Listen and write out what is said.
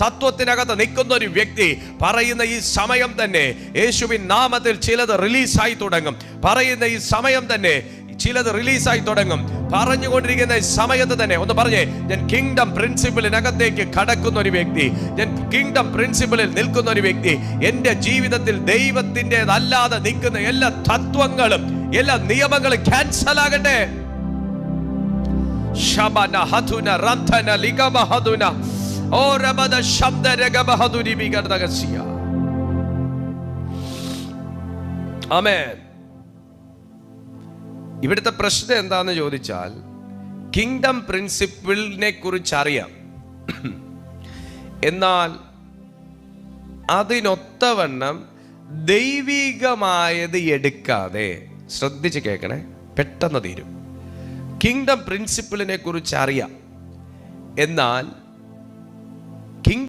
തത്വത്തിനകത്ത് നിൽക്കുന്ന ഒരു വ്യക്തി പറയുന്ന ഈ സമയം തന്നെ യേശുവിൻ നാമത്തിൽ ചിലത് റിലീസായി തുടങ്ങും. പറയുന്ന ഈ സമയം തന്നെ ചിലത് റിലീസായി തുടങ്ങും. പറഞ്ഞുകൊണ്ടിരിക്കുന്ന സമയത്ത് തന്നെ ഒന്ന് പറഞ്ഞേ, ഞാൻ കിങ്ഡം പ്രിൻസിപ്പിളിനകത്തേക്ക് കടക്കുന്ന ഒരു വ്യക്തി, ഞാൻ കിങ്ഡം പ്രിൻസിപ്പിളിൽ നിൽക്കുന്ന ഒരു വ്യക്തി. എൻ്റെ ജീവിതത്തിൽ ദൈവത്തിൻ്റെതല്ലാതെ നിൽക്കുന്ന എല്ലാ തത്വങ്ങളും എല്ലാ നിയമങ്ങളും ക്യാൻസൽ ആകട്ടെ. ശബന ഹതുന റന്ധന ലിഗമ ഹതുന ഓരബദ ശബ്ദ രഗമ ഹതുരി ബിഗർദഗസിയ. ആമേൻ. ഇവിടുത്തെ പ്രശ്നം എന്താന്ന് ചോദിച്ചാൽ, കിങ്ഡം പ്രിൻസിപ്പിളിനെ കുറിച്ച് അറിയാം, എന്നാൽ അതിനൊത്തവണ്ണം ദൈവികമായത് എടുക്കാതെ, ശ്രദ്ധിച്ച് കേൾക്കണേ, പെട്ടെന്ന് തീരും. കിങ്ഡം പ്രിൻസിപ്പിളിനെ കുറിച്ച് അറിയാം, എന്നാൽ